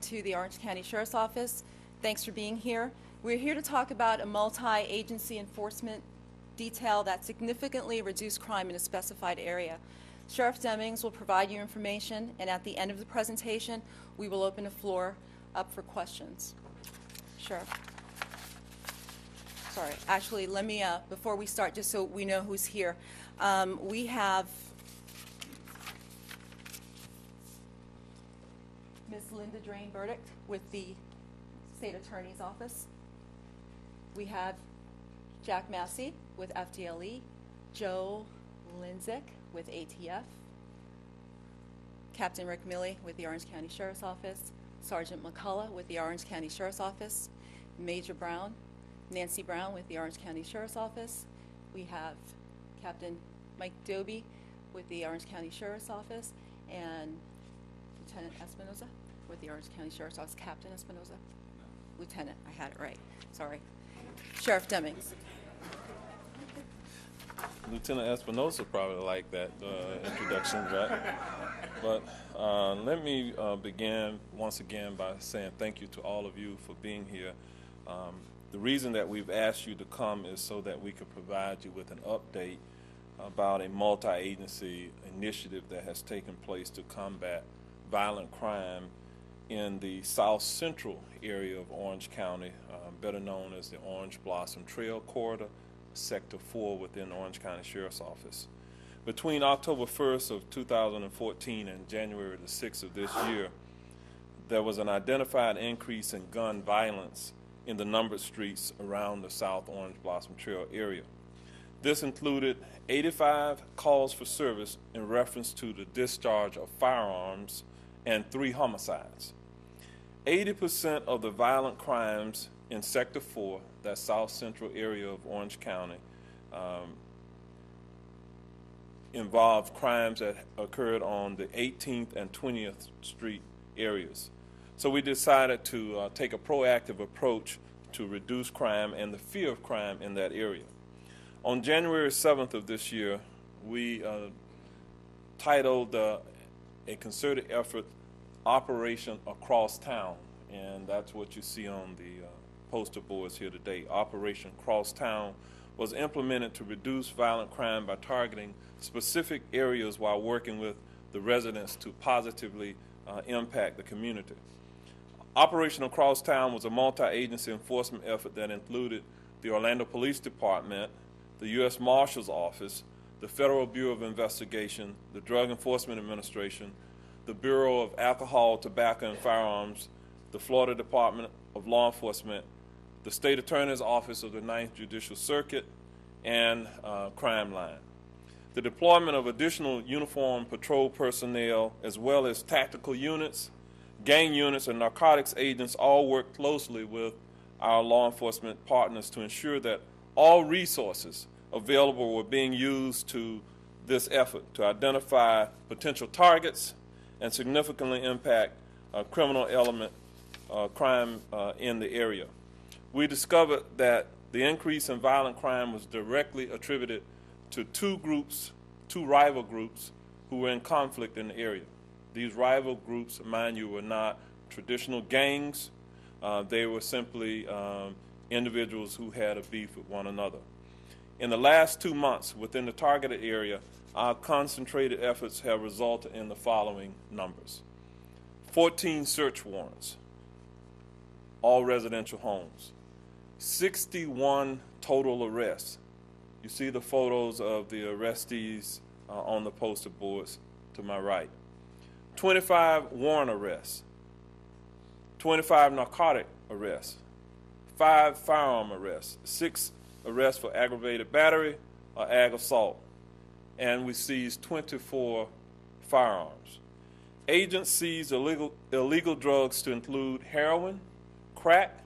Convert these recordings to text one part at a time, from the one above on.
To the Orange County Sheriff's Office. Thanks for being here. We're here to talk about a multi-agency enforcement detail that significantly reduced crime in a specified area. Sheriff Demings will provide you information, and at the end of the presentation, we will open the floor up for questions. Sheriff. Sorry, actually, let me, before we start, just so we know who's here, we have Ms. Linda Drane Burdick with the State Attorney's Office. We have Jack Massey with FDLE, Joe Lindzick with ATF, Captain Rick Milley with the Orange County Sheriff's Office, Sgt McCullough with the Orange County Sheriff's Office, Major Brown, Nancy Brown with the Orange County Sheriff's Office. We have Captain Mike Doby with the Orange County Sheriff's Office, and Lieutenant Espinoza with the Orange County Sheriff's Office. Captain Espinoza? Lieutenant, I had it right. Sorry. Sheriff Demings. Lieutenant Espinoza probably like that introduction, right? But let me begin once again by saying thank you to all of you for being here. The reason that we've asked you to come is so that we could provide you with an update about a multi-agency initiative that has taken place to combat violent crime in the south central area of Orange County, better known as the Orange Blossom Trail Corridor, Sector 4 within the Orange County Sheriff's Office. Between October 1st of 2014 and January the 6th of this year, there was an identified increase in gun violence in the numbered streets around the South Orange Blossom Trail area. This included 85 calls for service in reference to the discharge of firearms and 3 homicides. 80% of the violent crimes in Sector 4, that south central area of Orange County, involved crimes that occurred on the 18th and 20th Street areas. So we decided to take a proactive approach to reduce crime and the fear of crime in that area. On January 7th of this year, we titled a concerted effort, Operation Across Town, and that's what you see on the poster boards here today. Operation Cross Town was implemented to reduce violent crime by targeting specific areas while working with the residents to positively impact the community. Operation Across Town was a multi-agency enforcement effort that included the Orlando Police Department, the U.S. Marshal's Office, the Federal Bureau of Investigation, the Drug Enforcement Administration, the Bureau of Alcohol, Tobacco, and Firearms, the Florida Department of Law Enforcement, the State Attorney's Office of the 9th Judicial Circuit, and Crime Line. The deployment of additional uniformed patrol personnel, as well as tactical units, gang units, and narcotics agents all work closely with our law enforcement partners to ensure that all resources available were being used to this effort to identify potential targets and significantly impact criminal element crime in the area. We discovered that the increase in violent crime was directly attributed to two rival groups who were in conflict in the area. These rival groups, mind you, were not traditional gangs. They were simply individuals who had a beef with one another. In the last 2 months within the targeted area, our concentrated efforts have resulted in the following numbers. 14 search warrants, all residential homes. 61 total arrests. You see the photos of the arrestees on the poster boards to my right. 25 warrant arrests, 25 narcotic arrests, 5 firearm arrests, 6 arrests for aggravated battery or ag assault, and we seized 24 firearms. Agents seized illegal drugs to include heroin, crack,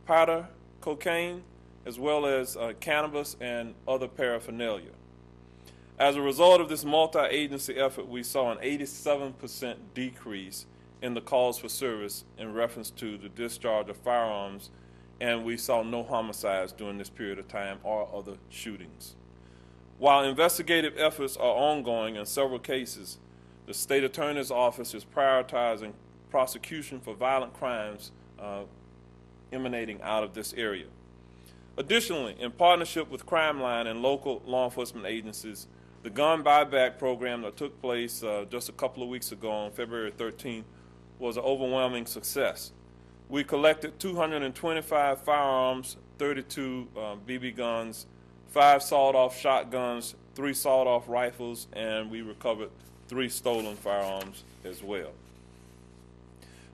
powder, cocaine, as well as cannabis and other paraphernalia. As a result of this multi-agency effort, we saw an 87% decrease in the calls for service in reference to the discharge of firearms, and we saw no homicides during this period of time or other shootings. While investigative efforts are ongoing in several cases, the State Attorney's Office is prioritizing prosecution for violent crimes emanating out of this area. Additionally, in partnership with Crime Line and local law enforcement agencies, the gun buyback program that took place just a couple of weeks ago on February 13th was an overwhelming success. We collected 225 firearms, 32 BB guns, 5 sawed-off shotguns, 3 sawed-off rifles, and we recovered 3 stolen firearms as well.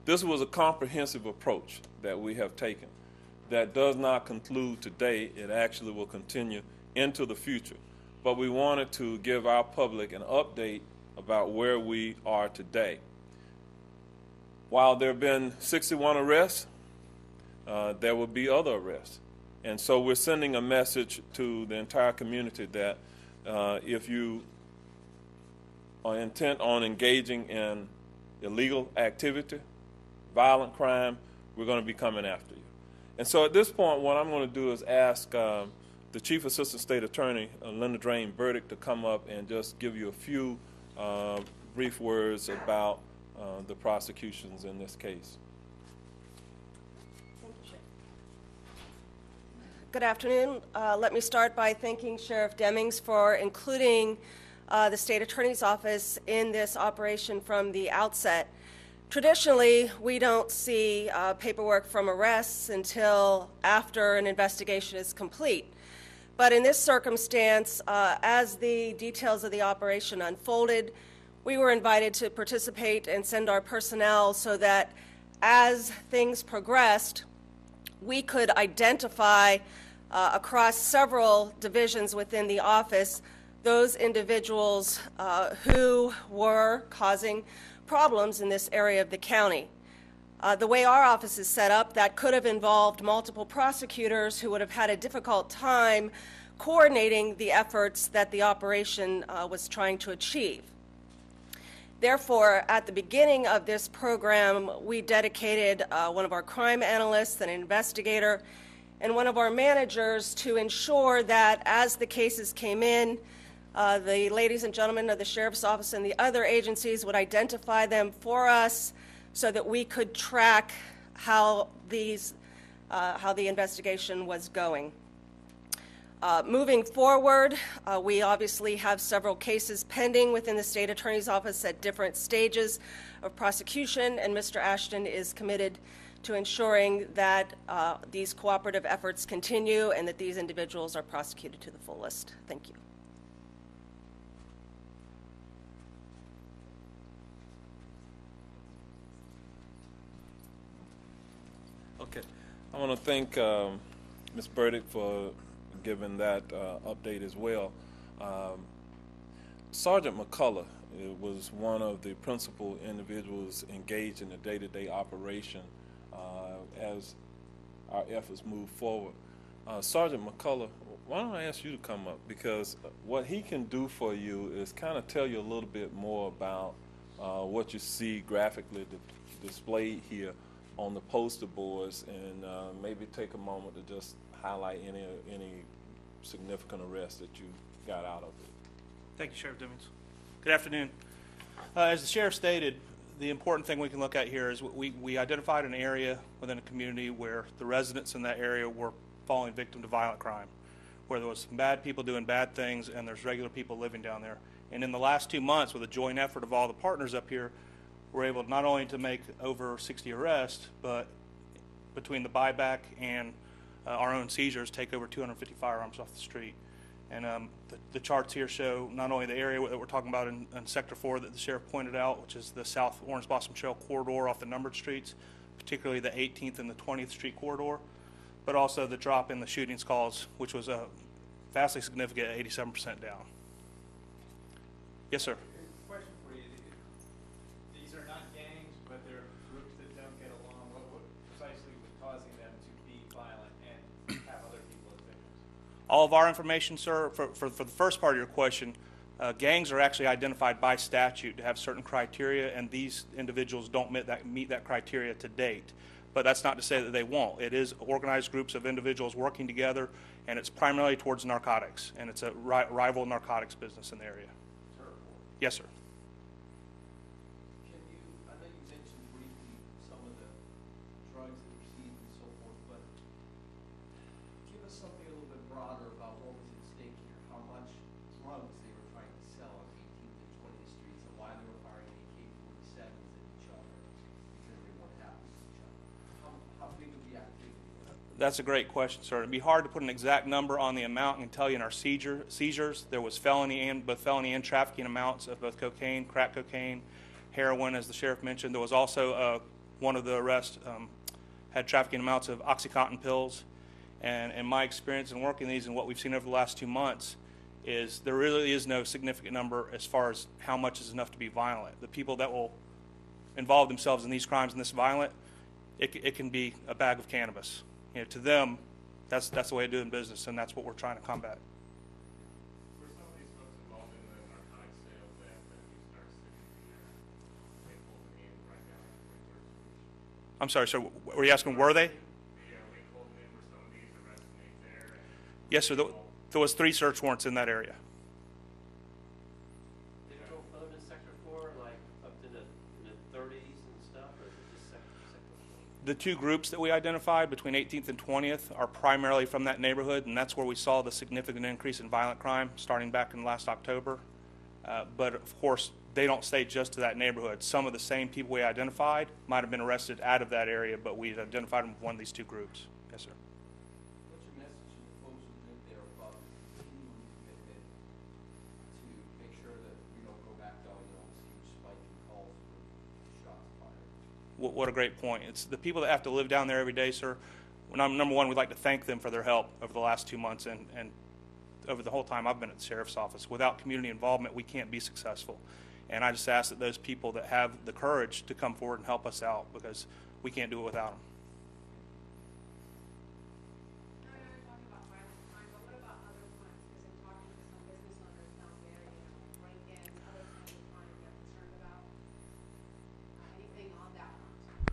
This was a comprehensive approach that we have taken. That does not conclude today. It actually will continue into the future. But we wanted to give our public an update about where we are today. While there have been 61 arrests, there will be other arrests. And so we're sending a message to the entire community that if you are intent on engaging in illegal activity, violent crime, we're going to be coming after you. And so at this point, what I'm going to do is ask the Chief Assistant State Attorney, Linda Drane, Burdick, to come up and just give you a few brief words about the prosecutions in this case. Thank you, Sheriff. Good afternoon. Let me start by thanking Sheriff Demings for including the State Attorney's Office in this operation from the outset. Traditionally, we don't see paperwork from arrests until after an investigation is complete. But in this circumstance, as the details of the operation unfolded, we were invited to participate and send our personnel so that as things progressed, we could identify across several divisions within the office those individuals who were causing problems in this area of the county. The way our office is set up, that could have involved multiple prosecutors who would have had a difficult time coordinating the efforts that the operation was trying to achieve. Therefore, at the beginning of this program, we dedicated one of our crime analysts, an investigator, and one of our managers to ensure that as the cases came in, the ladies and gentlemen of the Sheriff's Office and the other agencies would identify them for us so that we could track how the investigation was going. Moving forward, we obviously have several cases pending within the State Attorney's Office at different stages of prosecution, and Mr. Ashton is committed to ensuring that these cooperative efforts continue and that these individuals are prosecuted to the fullest. Thank you. Okay. I want to thank Ms. Burdick for giving that update as well. Sgt McCullough was one of the principal individuals engaged in the day-to-day operation as our efforts move forward. Sgt McCullough, why don't I ask you to come up, because what he can do for you is kind of tell you a little bit more about what you see graphically displayed here on the poster boards, and maybe take a moment to just highlight any significant arrests that you got out of it. Thank you, Sheriff Demings. Good afternoon. As the Sheriff stated, the important thing we can look at here is we identified an area within a community where the residents in that area were falling victim to violent crime, where there was some bad people doing bad things and there's regular people living down there. And in the last 2 months, with a joint effort of all the partners up here, we're able not only to make over 60 arrests, but between the buyback and our own seizures, take over 250 firearms off the street. And the charts here show not only the area that we're talking about in Sector 4 that the Sheriff pointed out, which is the South Orange Blossom Trail corridor off the numbered streets, particularly the 18th and the 20th Street corridor, but also the drop in the shootings calls, which was vastly significant at 87% down. Yes, sir. Question for you. These are not gangs, but they're groups that don't get along. What precisely was causing them to be violent and have other people as victims? All of our information, sir, for the first part of your question, gangs are actually identified by statute to have certain criteria, and these individuals don't meet that criteria to date. But that's not to say that they won't. It is organized groups of individuals working together, and it's primarily towards narcotics, and it's a rival narcotics business in the area. Terrible. Yes, sir. I know you mentioned briefly drugs that were seized and so forth, but give us something a little bit broader about what was at stake here, how much drugs they were trying to sell on 18th and 20th Streets, and why they were firing AK-47s at each other, because they weren't happy with each other. How big of the activity was it? That's a great question, sir. It'd be hard to put an exact number on the amount and tell you in our seizures. There was both felony and trafficking amounts of both cocaine, crack cocaine, heroin, as the sheriff mentioned. There was also one of the arrests had trafficking amounts of OxyContin pills. And in my experience in working these and what we've seen over the last 2 months is there really is no significant number as far as how much is enough to be violent. The people that will involve themselves in these crimes and this violent, it can be a bag of cannabis. You know, to them, that's the way of doing business, and that's what we're trying to combat. Were some of these folks involved in the narcotics sales that you start sitting there, they pulled the name right down at 23rd Street? I'm sorry, sir. Were you asking were they? Yeah, Lake Holden, were some of these arrests made there? Yes, sir. There was 3 search warrants in that area. Did it go further than Sector 4, like up to the 30s and stuff, or is it just Sector 4? The 2 groups that we identified between 18th and 20th are primarily from that neighborhood, and that's where we saw the significant increase in violent crime starting back in last October. But of course, they don't stay just to that neighborhood. Some of the same people we identified might have been arrested out of that area, but we identified them with one of these 2 groups. Yes, sir. What's your message to the folks who live there about continuing commitment to make sure that we don't go back down, this huge spike in calls for shots fired? What a great point. It's the people that have to live down there every day, sir. Number one, we'd like to thank them for their help over the last 2 months and over the whole time I've been at the sheriff's office. Without community involvement, we can't be successful. And I just ask that those people that have the courage to come forward and help us out, because we can't do it without them. I know you're talking about violent crime, but what about other crimes? Because in talking to some business owners down there, break-ins, other kinds of crime you're concerned about. Anything on that front?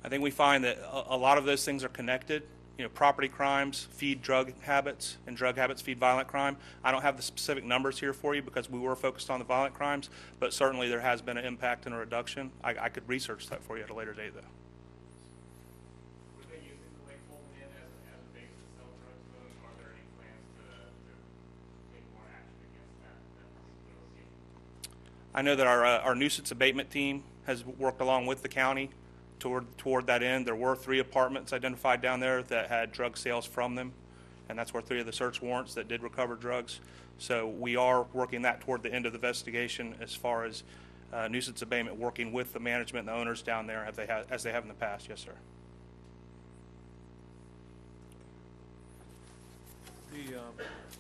I think we find that a lot of those things are connected. You know, property crimes feed drug habits, and drug habits feed violent crime. I don't have the specific numbers here for you because we were focused on the violent crimes, but certainly there has been an impact and a reduction. I could research that for you at a later date, though. Were they using the Lake Holden Inn as a base to sell drugs to them? Are there any plans to take more action against that particular location? I know that our nuisance abatement team has worked along with the county toward that end. There were 3 apartments identified down there that had drug sales from them, and that's where 3 of the search warrants that did recover drugs. So we are working that toward the end of the investigation as far as nuisance abatement, working with the management and the owners down there as they have in the past. Yes, sir.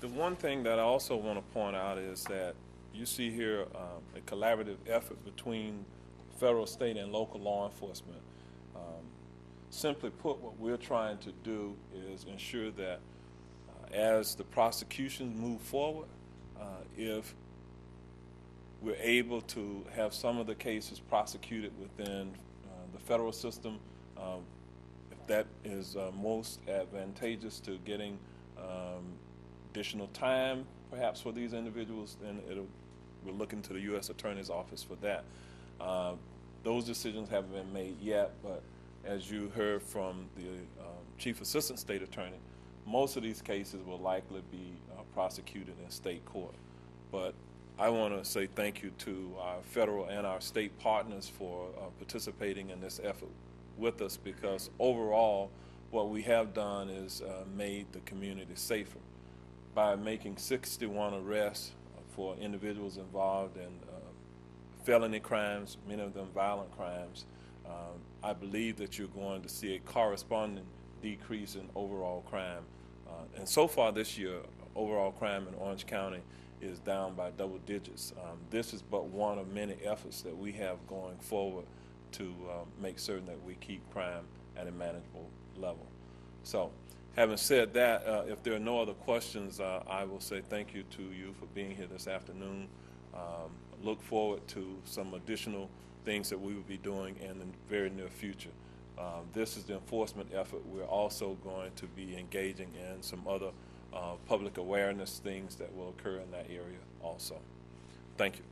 The one thing that I also want to point out is that you see here a collaborative effort between federal, state, and local law enforcement. Simply put, what we're trying to do is ensure that as the prosecutions move forward, if we're able to have some of the cases prosecuted within the federal system, if that is most advantageous to getting additional time perhaps for these individuals, then we're looking to the U.S. Attorney's Office for that. Those decisions haven't been made yet, but as you heard from the Chief Assistant State Attorney, most of these cases will likely be prosecuted in state court. But I want to say thank you to our federal and our state partners for participating in this effort with us, because overall what we have done is made the community safer by making 61 arrests for individuals involved in felony crimes, many of them violent crimes. I believe that you're going to see a corresponding decrease in overall crime. And so far this year, overall crime in Orange County is down by double digits. This is but one of many efforts that we have going forward to make certain that we keep crime at a manageable level. So, having said that, if there are no other questions, I will say thank you to you for being here this afternoon. Look forward to some additional things that we will be doing in the very near future. This is the enforcement effort. We're also going to be engaging in some other public awareness things that will occur in that area also. Thank you.